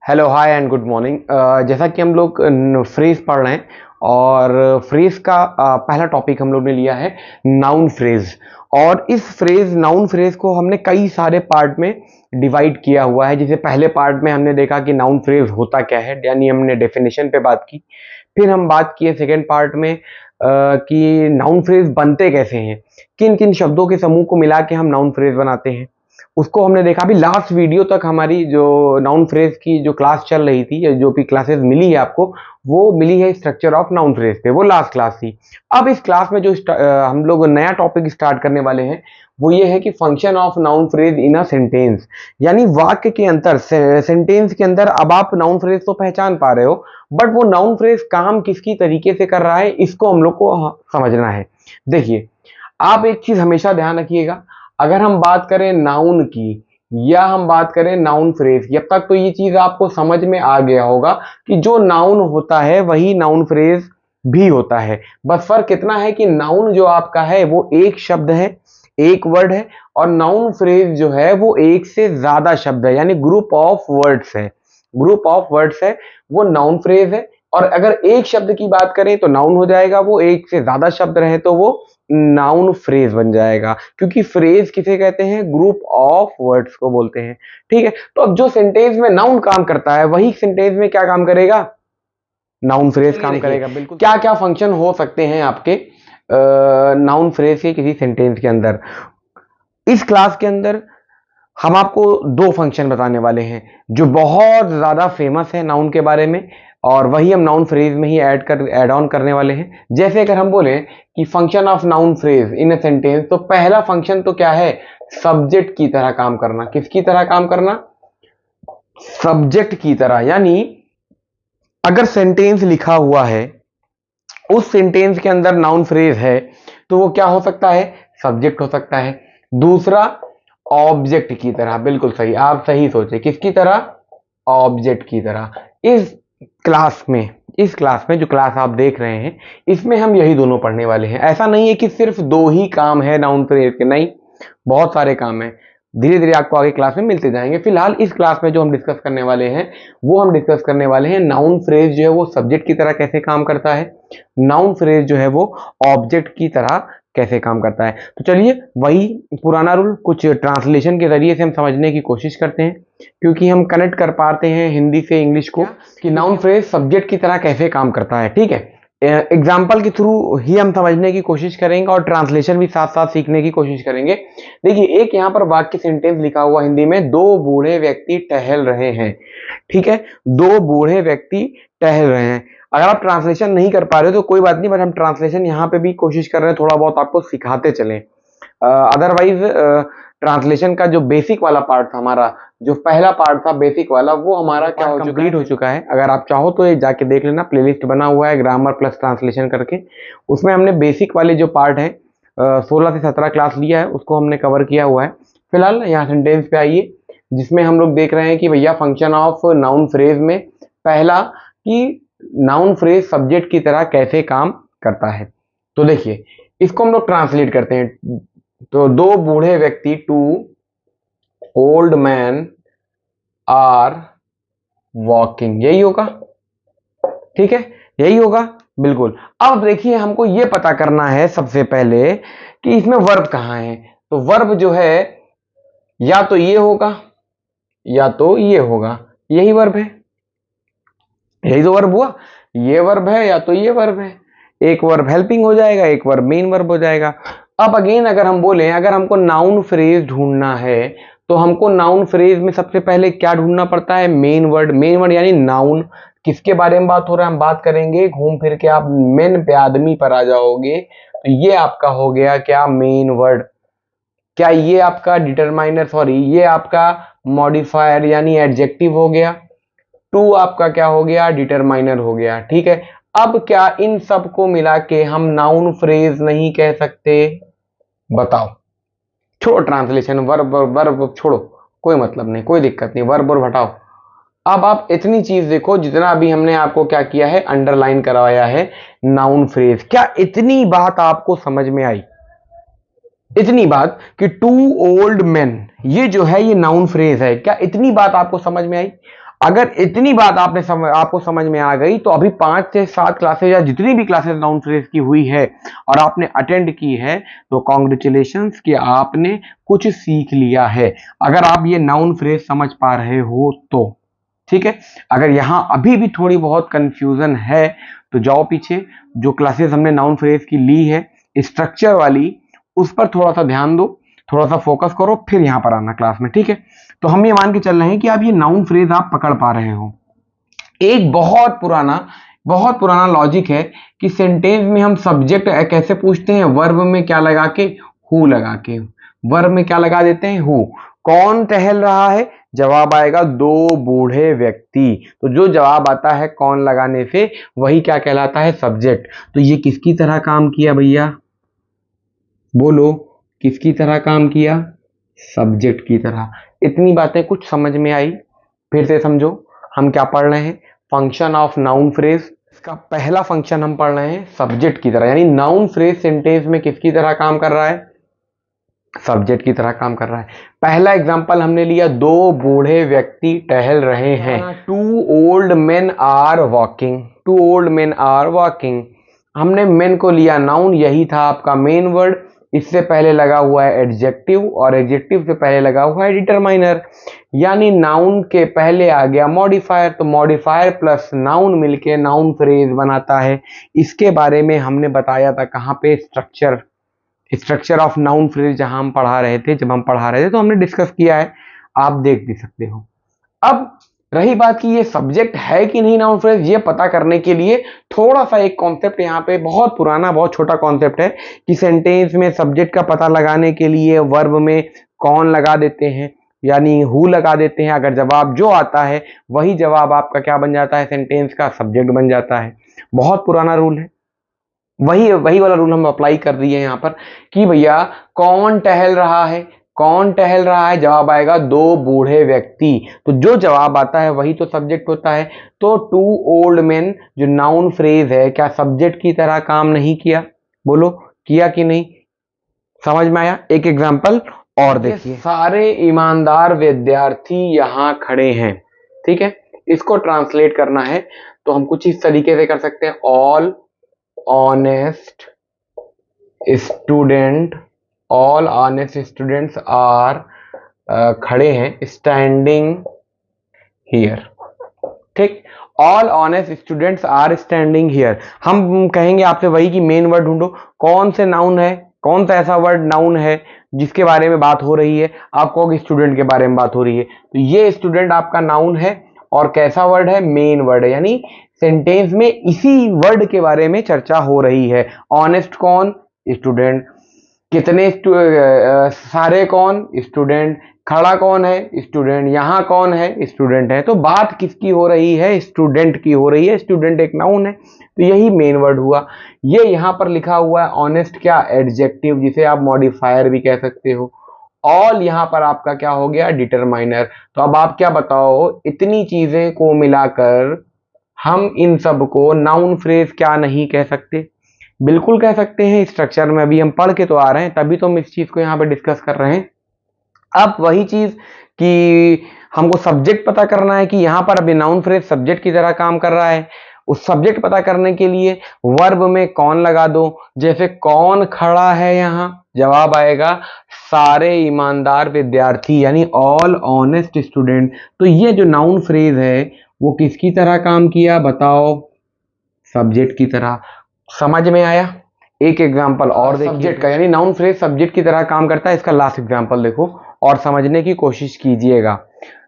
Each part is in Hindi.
Hello hi and good morning. जैसा कि हम लोग फ्रेज पढ़ रहे हैं और फ्रेज का पहला टॉपिक हम लोग ने लिया है नाउन फ्रेज। और इस फ्रेज नाउन फ्रेज को हमने कई सारे पार्ट में डिवाइड किया हुआ है। जैसे पहले पार्ट में हमने देखा कि नाउन फ्रेज होता क्या है, यानी हमने डेफिनेशन पे बात की। फिर हम बात किए सेकेंड पार्ट में कि नाउन फ्रेज बनते कैसे हैं, किन किन शब्दों के समूह को मिला के हम नाउन फ्रेज बनाते हैं, उसको हमने देखा। अभी लास्ट वीडियो तक हमारी जो नाउन फ्रेज की जो क्लास चल रही थी या जो भी क्लासेस मिली है आपको, वो मिली है स्ट्रक्चर ऑफ नाउन फ्रेज पे, वो लास्ट क्लास थी। अब इस क्लास में जो हम लोग नया टॉपिक स्टार्ट करने वाले हैं वो ये है कि function of noun phrase in a sentence, यानी वाक्य के अंदर, सेंटेंस के अंदर। अब आप नाउन फ्रेज तो पहचान पा रहे हो, बट वो नाउन फ्रेज काम किसकी तरीके से कर रहा है इसको हम लोग को समझना है। देखिए, आप एक चीज हमेशा ध्यान रखिएगा, अगर हम बात करें नाउन की या हम बात करें नाउन फ्रेज की, अब तक तो ये चीज आपको समझ में आ गया होगा कि जो नाउन होता है वही नाउन फ्रेज भी होता है। बस फर्क इतना है कि नाउन जो आपका है वो एक शब्द है, एक वर्ड है, और नाउन फ्रेज जो है वो एक से ज्यादा शब्द है, यानी ग्रुप ऑफ वर्ड्स है। ग्रुप ऑफ वर्ड्स है वो नाउन फ्रेज है। और अगर एक शब्द की बात करें तो नाउन हो जाएगा, वो एक से ज्यादा शब्द रहे तो वो नाउन फ्रेज बन जाएगा, क्योंकि फ्रेज किसे कहते हैं? ग्रुप ऑफ वर्ड्स को बोलते हैं। ठीक है, तो अब जो सेंटेंस में नाउन काम करता है वही सेंटेंस में क्या काम करेगा? नाउन फ्रेज काम करेगा। बिल्कुल। क्या क्या फंक्शन हो सकते हैं आपके नाउन फ्रेज के किसी सेंटेंस के अंदर? इस क्लास के अंदर हम आपको दो फंक्शन बताने वाले हैं जो बहुत ज्यादा फेमस है नाउन के बारे में, और वही हम नाउन फ्रेज में ही ऐड ऑन करने वाले हैं। जैसे अगर हम बोले कि function of noun phrase in a sentence, तो पहला फंक्शन तो क्या है? सब्जेक्ट की तरह काम करना। किसकी तरह काम करना? सब्जेक्ट की तरह। यानी अगर सेंटेंस लिखा हुआ है, उस सेंटेंस के अंदर नाउन फ्रेज है, तो वो क्या हो सकता है? सब्जेक्ट हो सकता है। दूसरा, ऑब्जेक्ट की तरह। बिल्कुल सही, आप सही सोचे, किसकी तरह? ऑब्जेक्ट की तरह। इस क्लास में जो क्लास आप देख रहे हैं, इसमें हम यही दोनों पढ़ने वाले हैं। ऐसा नहीं है कि सिर्फ दो ही काम है नाउन फ्रेज के, नहीं, बहुत सारे काम हैं। धीरे धीरे आपको आगे क्लास में मिलते जाएंगे। फिलहाल इस क्लास में जो हम डिस्कस करने वाले हैं वो हम डिस्कस करने वाले हैं नाउन फ्रेज जो है वो सब्जेक्ट की तरह कैसे काम करता है, नाउन फ्रेज जो है वो ऑब्जेक्ट की तरह कैसे काम करता है। तो चलिए, वही पुराना रूल कुछ ट्रांसलेशन के जरिए से हम समझने की कोशिश करते हैं, क्योंकि हम कनेक्ट कर पाते हैं हिंदी से इंग्लिश को कि नाउन फ्रेज सब्जेक्ट की तरह कैसे काम करता है। ठीक है, एग्जाम्पल के थ्रू ही हम समझने की कोशिश करेंगे और ट्रांसलेशन भी साथ साथ सीखने की कोशिश करेंगे। देखिए, एक यहाँ पर वाक्य सेंटेंस लिखा हुआ हिंदी में, दो बूढ़े व्यक्ति टहल रहे हैं। ठीक है, दो बूढ़े व्यक्ति टहल रहे हैं। अगर आप ट्रांसलेशन नहीं कर पा रहे हो तो कोई बात नहीं, बट हम ट्रांसलेशन यहाँ पे भी कोशिश कर रहे हैं, थोड़ा बहुत आपको सिखाते चलें। अदरवाइज ट्रांसलेशन का जो बेसिक वाला पार्ट था हमारा, जो पहला पार्ट था बेसिक वाला, वो हमारा क्या हो कंप्लीट हो चुका है। अगर आप चाहो तो ये जाके देख लेना, प्लेलिस्ट बना हुआ है ग्रामर प्लस ट्रांसलेशन करके। उसमें हमने बेसिक वाले जो पार्ट है 16 से 17 क्लास लिया है, उसको हमने कवर किया हुआ है। फिलहाल यहाँ सेंटेंस पे आइए, जिसमें हम लोग देख रहे हैं कि भैया फंक्शन ऑफ नाउन फ्रेज में पहला कि नाउन फ्रेज सब्जेक्ट की तरह कैसे काम करता है। तो देखिए, इसको हम लोग ट्रांसलेट करते हैं। तो दो बूढ़े व्यक्ति, two old man are walking, यही होगा। ठीक है, यही होगा, बिल्कुल। अब देखिए, हमको ये पता करना है सबसे पहले कि इसमें वर्ब कहाँ है। तो वर्ब जो है या तो ये होगा या तो ये होगा, यही वर्ब है, यही तो वर्ब हुआ। ये वर्ब है या तो ये वर्ब है। एक वर्ब हेल्पिंग हो जाएगा, एक वर्ब मेन वर्ब हो जाएगा। अब अगेन अगर हम बोले, अगर हमको नाउन फ्रेज ढूंढना है तो हमको नाउन फ्रेज में सबसे पहले क्या ढूंढना पड़ता है? Main word. मेन वर्ड यानी नाउन। किसके बारे में बात हो रहा है? हम बात करेंगे, घूम फिर के आप मेन पे, आदमी पर आ जाओगे, तो ये आपका हो गया क्या? Main word. क्या ये आपका डिटरमाइनर, सॉरी, ये आपका मॉडिफायर यानी एडजेक्टिव हो गया। टू आपका क्या हो गया? डिटरमाइनर हो गया। ठीक है, अब क्या इन सब को मिला के हम नाउन फ्रेज नहीं कह सकते? बताओ। छोड़ो ट्रांसलेशन, वर्ब वर्ब छोड़ो, कोई मतलब नहीं, कोई दिक्कत नहीं, वर्ब और हटाओ। अब आप इतनी चीज देखो, जितना अभी हमने आपको क्या किया है, अंडरलाइन करवाया है नाउन फ्रेज। क्या इतनी बात आपको समझ में आई? इतनी बात कि टू ओल्ड मैन, ये जो है ये नाउन फ्रेज है, क्या इतनी बात आपको समझ में आई? अगर इतनी बात आपको समझ में आ गई तो अभी 5 से 7 क्लासेज या जितनी भी क्लासेस नाउन फ्रेज की हुई है और आपने अटेंड की है तो कॉन्ग्रेचुलेशंस कि आपने कुछ सीख लिया है, अगर आप ये नाउन फ्रेज समझ पा रहे हो तो। ठीक है, अगर यहां अभी भी थोड़ी बहुत कंफ्यूजन है तो जाओ पीछे, जो क्लासेस हमने नाउन फ्रेज की ली है स्ट्रक्चर वाली, उस पर थोड़ा सा ध्यान दो, थोड़ा सा फोकस करो, फिर यहां पर आना क्लास में। ठीक है, तो हम ये मान के चल रहे हैं कि आप ये नाउन फ्रेज आप पकड़ पा रहे हो। एक बहुत पुराना लॉजिक है कि सेंटेंस में हम सब्जेक्ट कैसे पूछते हैं, वर्ब में क्या लगा के, हु लगा के, वर्ब में क्या लगा देते हैं, हु। कौन टहल रहा है, जवाब आएगा दो बूढ़े व्यक्ति, तो जो जवाब आता है कौन लगाने से वही क्या कहलाता है, सब्जेक्ट। तो ये किसकी तरह काम किया भैया, बोलो किसकी तरह काम किया, सब्जेक्ट की तरह। इतनी बातें कुछ समझ में आई, फिर से समझो हम क्या पढ़ रहे हैं, फंक्शन ऑफ नाउन फ्रेज। इसका पहला फंक्शन हम पढ़ रहे हैं सब्जेक्ट की तरह, यानी नाउन फ्रेज सेंटेंस में किसकी तरह काम कर रहा है, सब्जेक्ट की तरह काम कर रहा है। पहला एग्जांपल हमने लिया, दो बूढ़े व्यक्ति टहल रहे हैं, two old men are walking, two old men are walking. हमने मेन को लिया नाउन, यही था आपका मेन वर्ड, इससे पहले लगा हुआ है एडजेक्टिव और एडजेक्टिव से पहले लगा हुआ है डिटरमाइनर, यानी नाउन के पहले आ गया मॉडिफायर, तो मॉडिफायर प्लस नाउन मिलके नाउन फ्रेज बनाता है। इसके बारे में हमने बताया था कहां पे, स्ट्रक्चर ऑफ नाउन फ्रेज जहां हम पढ़ा रहे थे, जब हम पढ़ा रहे थे तो हमने डिस्कस किया है, आप देख भी सकते हो। अब रही बात कि ये सब्जेक्ट है कि नहीं नाउन फ्रेज, ये पता करने के लिए थोड़ा सा एक कॉन्सेप्ट यहाँ पे, बहुत पुराना बहुत छोटा कॉन्सेप्ट है कि सेंटेंस में सब्जेक्ट का पता लगाने के लिए वर्ब में कौन लगा देते हैं, यानी हु लगा देते हैं। अगर जवाब जो आता है वही जवाब आपका क्या बन जाता है, सेंटेंस का सब्जेक्ट बन जाता है। बहुत पुराना रूल है, वही वही वाला रूल हम अप्लाई कर दिए हैं यहाँ पर कि भैया कौन टहल रहा है, कौन टहल रहा है, जवाब आएगा दो बूढ़े व्यक्ति, तो जो जवाब आता है वही तो सब्जेक्ट होता है। तो टू ओल्ड मेन जो नाउन फ्रेज है, क्या सब्जेक्ट की तरह काम नहीं किया, बोलो किया कि नहीं, समझ में आया। एक एग्जांपल और देखिए, सारे ईमानदार विद्यार्थी यहाँ खड़े हैं। ठीक है, इसको ट्रांसलेट करना है तो हम कुछ इस तरीके से कर सकते हैं, all honest student, all honest students are, खड़े हैं, स्टैंडिंग हियर। ठीक, all honest students are standing here. हम कहेंगे आपसे वही कि मेन वर्ड ढूंढो, कौन से नाउन है, कौन सा ऐसा वर्ड नाउन है जिसके बारे में बात हो रही है, आप कहोगे स्टूडेंट के बारे में बात हो रही है, तो ये स्टूडेंट आपका नाउन है और कैसा वर्ड है, मेन वर्ड है, यानी सेंटेंस में इसी वर्ड के बारे में चर्चा हो रही है। ऑनेस्ट कौन, स्टूडेंट, कितने सारे कौन, स्टूडेंट, खड़ा कौन है, स्टूडेंट, यहाँ कौन है, स्टूडेंट है। तो बात किसकी हो रही है, स्टूडेंट की हो रही है, स्टूडेंट एक नाउन है, तो यही मेन वर्ड हुआ। ये यहाँ पर लिखा हुआ है ऑनेस्ट क्या, एडजेक्टिव, जिसे आप मॉडिफायर भी कह सकते हो। ऑल यहाँ पर आपका क्या हो गया, डिटरमाइनर। तो अब आप क्या बताओ, इतनी चीजें को मिलाकर हम इन सब को नाउन फ्रेज क्या नहीं कह सकते, बिल्कुल कह सकते हैं। स्ट्रक्चर में अभी हम पढ़ के तो आ रहे हैं, तभी तो हम इस चीज को यहाँ पे डिस्कस कर रहे हैं। अब वही चीज कि हमको सब्जेक्ट पता करना है कि यहाँ पर अभी नाउन फ्रेज सब्जेक्ट की तरह काम कर रहा है, उस सब्जेक्ट पता करने के लिए वर्ब में कौन लगा दो, जैसे कौन खड़ा है, यहाँ जवाब आएगा सारे ईमानदार विद्यार्थी, यानी ऑल ऑनेस्ट स्टूडेंट। तो ये जो नाउन फ्रेज है वो किसकी तरह काम किया, बताओ, सब्जेक्ट की तरह। समझ में आया। एक एग्जांपल और देखिए सब्जेक्ट का, यानी नाउन फ्रेज सब्जेक्ट की तरह काम करता है, इसका लास्ट एग्जांपल देखो और समझने की कोशिश कीजिएगा।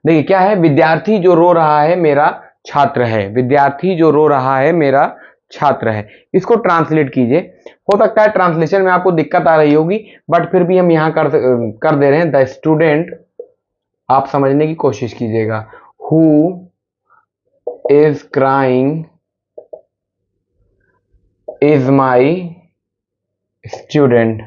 देखिए क्या है, विद्यार्थी जो रो रहा है मेरा छात्र है, विद्यार्थी जो रो रहा है मेरा छात्र है। इसको ट्रांसलेट कीजिए, हो सकता है ट्रांसलेशन में आपको दिक्कत आ रही होगी, बट फिर भी हम यहाँ कर दे रहे हैं, द स्टूडेंट, आप समझने की कोशिश कीजिएगा, who is crying is my student.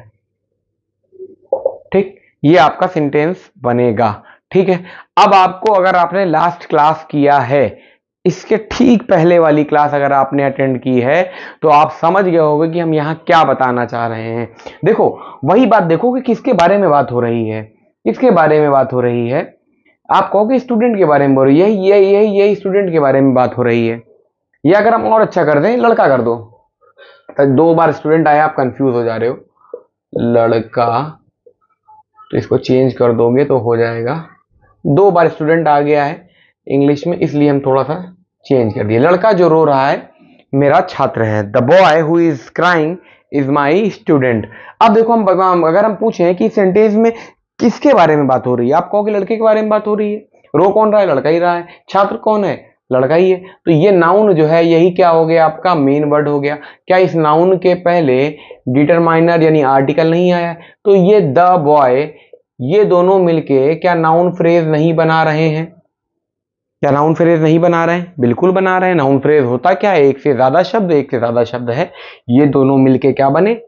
ठीक, ये आपका सेंटेंस बनेगा। ठीक है, अब आपको, अगर आपने लास्ट क्लास किया है, इसके ठीक पहले वाली क्लास अगर आपने अटेंड की है, तो आप समझ गए होंगे कि हम यहां क्या बताना चाह रहे हैं। देखो वही बात, देखो कि किसके बारे में बात हो रही है, किसके बारे में बात हो रही है, आप कहोगे स्टूडेंट के बारे में बोल रही है, यही स्टूडेंट के बारे में बात हो रही है। या अगर हम और अच्छा कर दें, लड़का कर दो, तो 2 बार स्टूडेंट आया, आप कंफ्यूज हो जा रहे हो, लड़का, तो इसको चेंज कर दोगे तो हो जाएगा। 2 बार स्टूडेंट आ गया है इंग्लिश में, इसलिए हम थोड़ा सा चेंज कर दिए। लड़का जो रो रहा है मेरा छात्र है। The boy who is crying is my student. अब देखो, हम अगर हम पूछें कि सेंटेंस में किसके बारे में बात हो रही है, आप कहोगे लड़के के बारे में बात हो रही है। रो कौन रहा है? लड़का ही रहा है। छात्र कौन है? लड़का ही है। तो ये नाउन जो है, यही क्या हो गया आपका? मेन वर्ड हो गया। क्या इस नाउन के पहले डिटरमाइनर यानी आर्टिकल नहीं आया? तो ये द बॉय, ये दोनों मिलके क्या नाउन फ्रेज नहीं बना रहे हैं? क्या नाउन फ्रेज नहीं बना रहे हैं? बिल्कुल बना रहे हैं। नाउन फ्रेज होता क्या है? एक से ज्यादा शब्द है, ये दोनों मिलके क्या बने?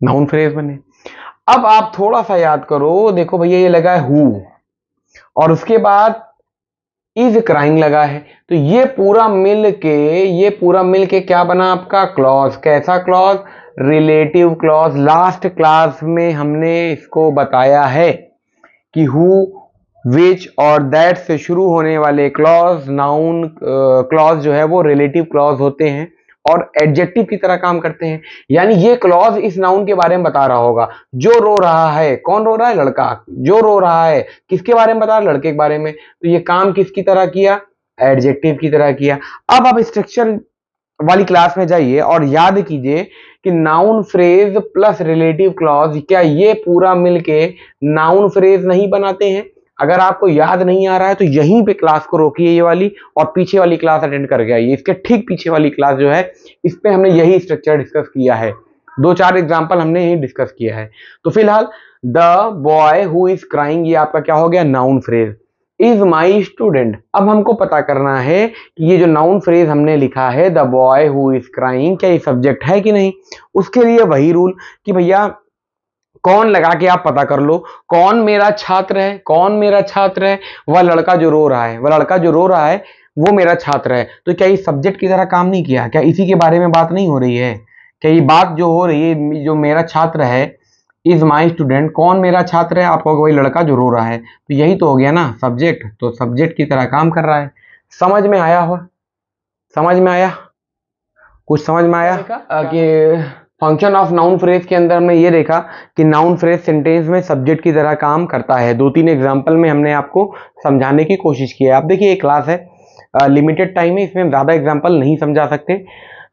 नाउन फ्रेज बने। अब आप थोड़ा सा याद करो, देखो भैया ये लगा है हु, और उसके बाद इज क्राइंग लगा है, तो ये पूरा मिल के क्या बना आपका? क्लॉज। कैसा clause? Relative clause. Last class में हमने इसको बताया है कि हु, विच और दैट से शुरू होने वाले क्लॉज, नाउन क्लॉज जो है वो रिलेटिव क्लॉज होते हैं और एडजेक्टिव की तरह काम करते हैं। यानी ये क्लॉज इस नाउन के बारे में बता रहा होगा। जो रो रहा है, कौन रो रहा है? लड़का। जो रो रहा है किसके बारे में बता रहा है? लड़के के बारे में। तो ये काम किसकी तरह किया? एडजेक्टिव की तरह किया। अब आप स्ट्रक्चर वाली क्लास में जाइए और याद कीजिए कि noun phrase plus relative clause, क्या ये पूरा मिलके नाउन फ्रेज नहीं बनाते हैं? अगर आपको याद नहीं आ रहा है तो यहीं पे क्लास को रोकिए ये वाली, और पीछे वाली क्लास अटेंड करके आइए। इसके ठीक पीछे वाली क्लास जो है, इस पे हमने यही स्ट्रक्चर डिस्कस किया है। 2-4 एग्जाम्पल हमने यही डिस्कस किया है। तो फिलहाल the boy who is crying, ये आपका क्या हो गया? Noun phrase. Is my student. अब हमको पता करना है कि ये जो नाउन फ्रेज हमने लिखा है the boy who is crying, क्या ये सब्जेक्ट है कि नहीं। उसके लिए वही रूल कि भैया कौन लगा के आप पता कर लो, कौन मेरा छात्र है? कौन मेरा छात्र है? वह लड़का जो रो रहा है, वह लड़का जो रो रहा है वो मेरा छात्र है। तो क्या ये सब्जेक्ट की तरह काम नहीं किया? क्या इसी के बारे में बात नहीं हो रही है? क्या ये बात जो हो रही है, जो मेरा छात्र है, इज माई स्टूडेंट, कौन मेरा छात्र है? आप कहोगे वही लड़का जो रो रहा है, तो यही तो हो गया ना सब्जेक्ट। तो सब्जेक्ट की तरह काम कर रहा है। समझ में आया हो? समझ में आया? कुछ समझ में आया कि फंक्शन ऑफ नाउन फ्रेज के अंदर हमने ये देखा कि नाउन फ्रेज सेंटेंस में सब्जेक्ट की तरह काम करता है। 2-3 एग्जाम्पल में हमने आपको समझाने की कोशिश की है। आप देखिए, एक क्लास है, लिमिटेड टाइम है, इसमें हम ज़्यादा एग्जाम्पल नहीं समझा सकते,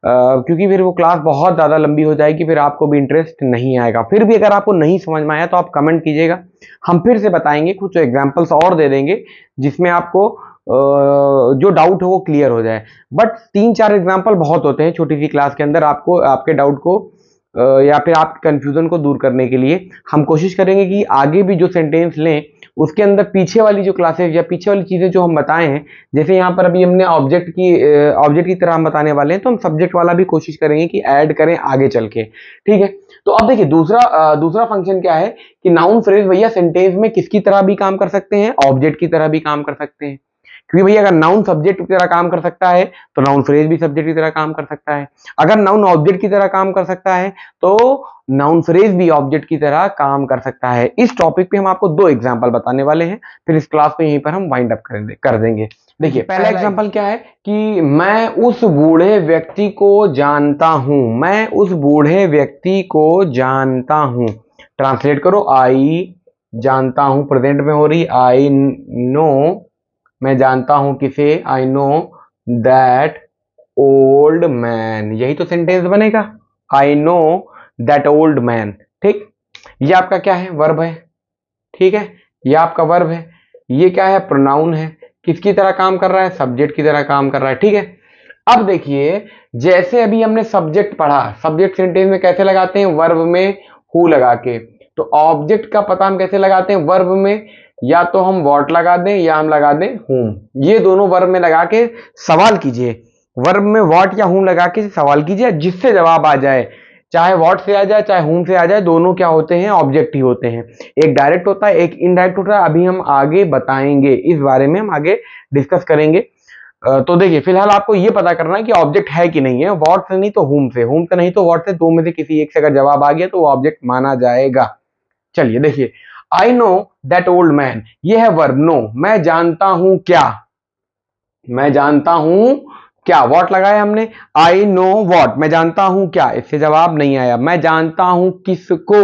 क्योंकि फिर वो क्लास बहुत ज़्यादा लंबी हो जाएगी, फिर आपको भी इंटरेस्ट नहीं आएगा। फिर भी अगर आपको नहीं समझ में आया तो आप कमेंट कीजिएगा, हम फिर से बताएंगे, कुछ एग्जाम्पल्स और दे देंगे जिसमें आपको जो डाउट है वो क्लियर हो जाए। बट 3-4 एग्जाम्पल बहुत होते हैं छोटी सी क्लास के अंदर, आपको आपके डाउट को या फिर आपके कंफ्यूजन को दूर करने के लिए हम कोशिश करेंगे कि आगे भी जो सेंटेंस लें उसके अंदर पीछे वाली जो क्लासेस या पीछे वाली चीजें जो हम बताए हैं, जैसे यहाँ पर अभी हमने ऑब्जेक्ट की तरह हम बताने वाले हैं, तो हम सब्जेक्ट वाला भी कोशिश करेंगे कि ऐड करें आगे चल के। ठीक है, तो अब देखिए दूसरा फंक्शन क्या है कि नाउन फ्रेज भैया सेंटेंस में किसकी तरह भी काम कर सकते हैं? ऑब्जेक्ट की तरह भी काम कर सकते हैं। क्योंकि भैया अगर नाउन सब्जेक्ट की तरह काम कर सकता है तो नाउन फ्रेज भी सब्जेक्ट की तरह काम कर सकता है। अगर नाउन ऑब्जेक्ट की तरह काम कर सकता है तो नाउन फ्रेज भी ऑब्जेक्ट की तरह काम कर सकता है। इस टॉपिक पे हम आपको 2 एग्जांपल बताने वाले हैं, फिर इस क्लास को यहीं पर हम वाइंड अप कर देंगे। देखिए, पहला एग्जांपल क्या है कि मैं उस बूढ़े व्यक्ति को जानता हूं। मैं उस बूढ़े व्यक्ति को जानता हूं। ट्रांसलेट करो, आई जानता हूं, प्रेजेंट में हो रही, आई नो, मैं जानता हूं किसे? I know that old man. यही तो सेंटेंस बनेगा, I know that old man. ठीक, ये आपका क्या है? वर्ब है। ठीक है, ये आपका वर्ब है। ये क्या है? प्रोनाउन है। किसकी तरह काम कर रहा है? सब्जेक्ट की तरह काम कर रहा है। ठीक है, अब देखिए, जैसे अभी हमने सब्जेक्ट पढ़ा, सब्जेक्ट सेंटेंस में कैसे लगाते हैं? वर्ब में हु लगा के। तो ऑब्जेक्ट का पता हम कैसे लगाते हैं? वर्ब में या तो हम व्हाट लगा दें या हम लगा दें whom। ये दोनों वर्ब में लगा के सवाल कीजिए। वर्ब में व्हाट या whom लगा के सवाल कीजिए, जिससे जवाब आ जाए, चाहे व्हाट से आ जाए चाहे whom से आ जाए, दोनों क्या होते हैं? ऑब्जेक्ट ही होते हैं। एक डायरेक्ट होता है, एक इनडायरेक्ट होता है। अभी हम आगे बताएंगे, इस बारे में हम आगे डिस्कस करेंगे। तो देखिए, फिलहाल आपको ये पता करना है कि ऑब्जेक्ट है कि नहीं है। व्हाट से नहीं तो whom से, whom से नहीं तो व्हाट से, दो में से किसी एक से अगर जवाब आ गया तो वो ऑब्जेक्ट माना जाएगा। चलिए देखिए, I know that old man, ये है वर्ब नो, मैं जानता हूं क्या, मैं जानता हूं क्या, वॉट लगाया हमने, आई नो वॉट, मैं जानता हूं क्या, इससे जवाब नहीं आया। मैं जानता हूं किसको,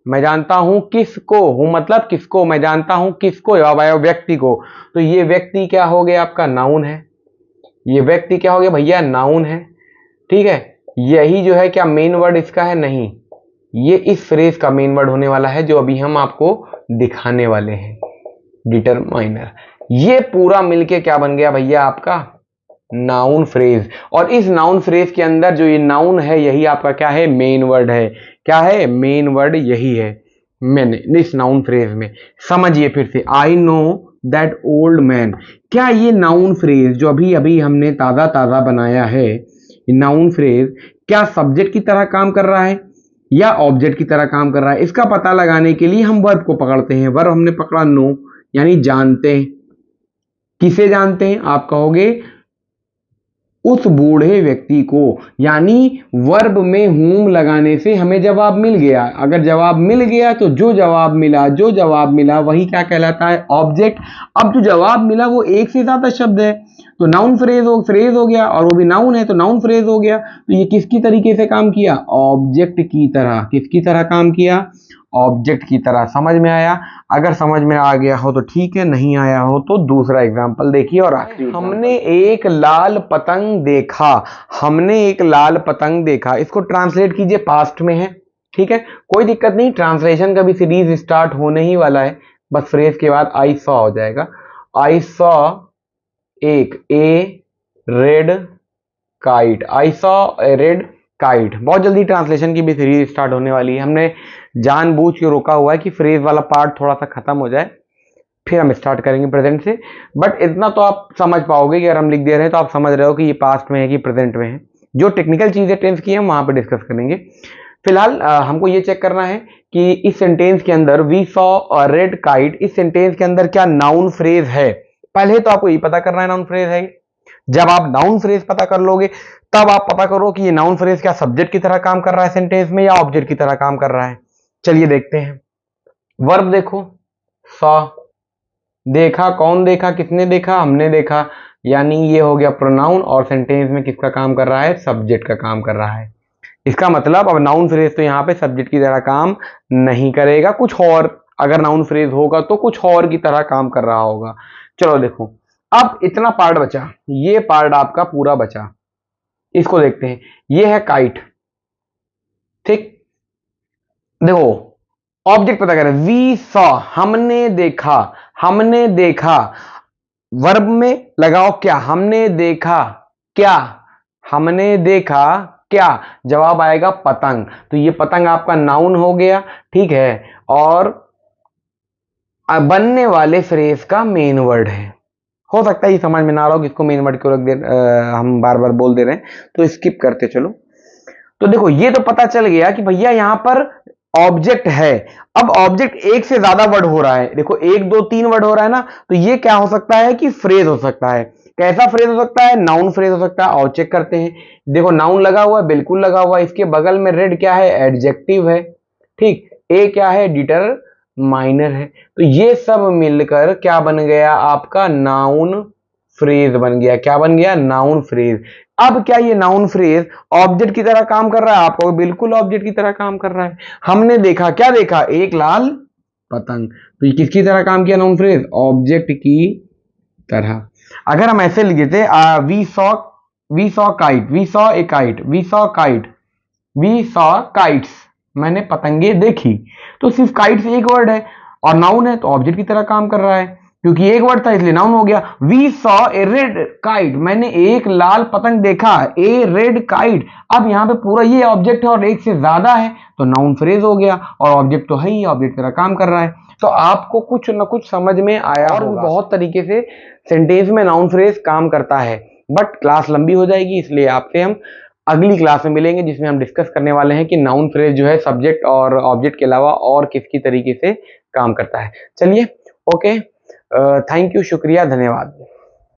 मैं जानता हूं किसको, हूं मतलब किसको, मैं जानता हूं किसको, जवाब आया व्यक्ति को। तो ये व्यक्ति क्या हो गया आपका, नाउन है। ये व्यक्ति क्या हो गया भैया, नाउन है। ठीक है, यही जो है क्या मेन वर्ड इसका है, नहीं, ये इस फ्रेज का मेन वर्ड होने वाला है जो अभी हम आपको दिखाने वाले हैं, डिटरमाइनर। ये पूरा मिलके क्या बन गया भैया आपका नाउन फ्रेज। और इस नाउन फ्रेज के अंदर जो ये नाउन है यही आपका क्या है, मेन वर्ड है। क्या है, मेन वर्ड यही है मैंने इस नाउन फ्रेज में। समझिए फिर से, I know that old man, क्या ये नाउन फ्रेज जो अभी अभी हमने ताजा ताजा बनाया है, नाउन फ्रेज क्या सब्जेक्ट की तरह काम कर रहा है या ऑब्जेक्ट की तरह काम कर रहा है, इसका पता लगाने के लिए हम वर्ब को पकड़ते हैं। वर्ब हमने पकड़ा नो, यानी जानते हैं। किसे जानते हैं, आप कहोगे उस बूढ़े व्यक्ति को, यानी वर्ब में हूम लगाने से हमें जवाब मिल गया। अगर जवाब मिल गया तो जो जवाब मिला, जो जवाब मिला वही क्या कहलाता है, ऑब्जेक्ट। अब जो जवाब मिला वो एक से ज्यादा शब्द है तो नाउन फ्रेज हो गया, और वो भी नाउन है तो नाउन फ्रेज हो गया। तो ये किसकी तरीके से काम किया, ऑब्जेक्ट की तरह। किसकी तरह काम किया, ऑब्जेक्ट की तरह। समझ में आया, अगर समझ में आ गया हो तो ठीक है, नहीं आया हो तो दूसरा एग्जांपल देखिए। और आखिरी, हमने एक लाल पतंग देखा, हमने एक लाल पतंग देखा, इसको ट्रांसलेट कीजिए, पास्ट में है। ठीक है, कोई दिक्कत नहीं, ट्रांसलेशन का भी सीरीज स्टार्ट होने ही वाला है, बस फ्रेज के बाद आई सॉ हो जाएगा। आई सॉ एक a red kite, I saw a red kite. बहुत जल्दी ट्रांसलेशन की भी सीरीज स्टार्ट होने वाली है। हमने जानबूझ के रोका हुआ है कि फ्रेज वाला पार्ट थोड़ा सा खत्म हो जाए, फिर हम स्टार्ट करेंगे प्रेजेंट से। बट इतना तो आप समझ पाओगे कि अगर हम लिख दे रहे हैं तो आप समझ रहे हो कि ये पास्ट में है कि प्रेजेंट में है। जो टेक्निकल चीजें टेंस की हम वहां पर डिस्कस करेंगे। फिलहाल हमको ये चेक करना है कि इस सेंटेंस के अंदर वी सॉ रेड काइट, इस सेंटेंस के अंदर क्या नाउन फ्रेज है। पहले तो आपको ये पता करना है नाउन फ्रेज है। जब आप नाउन फ्रेज पता कर लोगे तब आप पता करो कि ये नाउन फ्रेज क्या सब्जेक्ट की तरह काम कर रहा है सेंटेंस में या ऑब्जेक्ट की तरह काम कर रहा है। चलिए देखते हैं। वर्ब देखो, सॉ, देखा, कौन देखा, किसने देखा, हमने देखा, यानी ये हो गया प्रोनाउन, और सेंटेंस में किसका काम कर रहा है, सब्जेक्ट का काम कर रहा है। इसका मतलब अब नाउन फ्रेज तो यहाँ पे सब्जेक्ट की तरह काम नहीं करेगा, कुछ और, अगर नाउन फ्रेज होगा तो कुछ और की तरह काम कर रहा होगा। चलो देखो, अब इतना पार्ट बचा, ये पार्ट आपका पूरा बचा, इसको देखते हैं। ये है काइट, ठीक, देखो ऑब्जेक्ट पता करें, वी सॉ, हमने देखा, हमने देखा, वर्ब में लगाओ क्या, हमने देखा क्या, हमने देखा क्या, जवाब आएगा पतंग। तो ये पतंग आपका नाउन हो गया, ठीक है, और बनने वाले फ्रेज का मेन वर्ड है। हो सकता है ये समझ में ना आ रहा हो कि इसको मेन वर्ड क्यों रख दे, हम बार बार बोल दे रहे हैं, तो स्किप करते चलो। तो देखो ये तो पता चल गया कि भैया यहां पर ऑब्जेक्ट है। अब ऑब्जेक्ट एक से ज्यादा वर्ड हो रहा है, देखो एक दो तीन वर्ड हो रहा है ना, तो ये क्या हो सकता है कि फ्रेज हो सकता है। कैसा फ्रेज हो सकता है, नाउन फ्रेज हो सकता है। और चेक करते हैं, देखो नाउन लगा हुआ है, बिल्कुल लगा हुआ है, इसके बगल में रेड क्या है, एडजेक्टिव है, ठीक, ए क्या है, डिटरमाइनर है। तो ये सब मिलकर क्या बन गया आपका नाउन फ्रेज बन गया। क्या बन गया, नाउन फ्रेज। अब क्या ये नाउन फ्रेज ऑब्जेक्ट की तरह काम कर रहा है, आपको बिल्कुल ऑब्जेक्ट की तरह काम कर रहा है। हमने देखा, क्या देखा, एक लाल पतंग, तो ये किसकी तरह काम किया नाउन फ्रेज, ऑब्जेक्ट की तरह। अगर हम ऐसे लिख देते we saw kite, we saw a kite, we saw kite, we saw kites, मैंने पतंगे देखी, तो सिर्फ काइट्स एक वर्ड है और नाउन है तो ऑब्जेक्ट की तरह काम कर रहा है, क्योंकि एक वर्ड था इसलिए नाउन हो गया। We saw a red kite, मैंने एक लाल पतंग देखा, ए रेड काइट। अब यहाँ पे पूरा ये ऑब्जेक्ट है और एक से ज्यादा है तो नाउन फ्रेज हो गया, और ऑब्जेक्ट तो है ही, ऑब्जेक्ट की तरह काम कर रहा है। तो आपको कुछ ना कुछ समझ में आया, और भी बहुत तरीके से सेंटेंस में नाउन फ्रेज काम करता है। बट क्लास लंबी हो जाएगी, इसलिए आपसे हम अगली क्लास में मिलेंगे, जिसमें हम डिस्कस करने वाले हैं कि नाउन फ्रेज जो है सब्जेक्ट और ऑब्जेक्ट के अलावा और किसकी तरीके से काम करता है। चलिए, ओके, थैंक यू, शुक्रिया, धन्यवाद।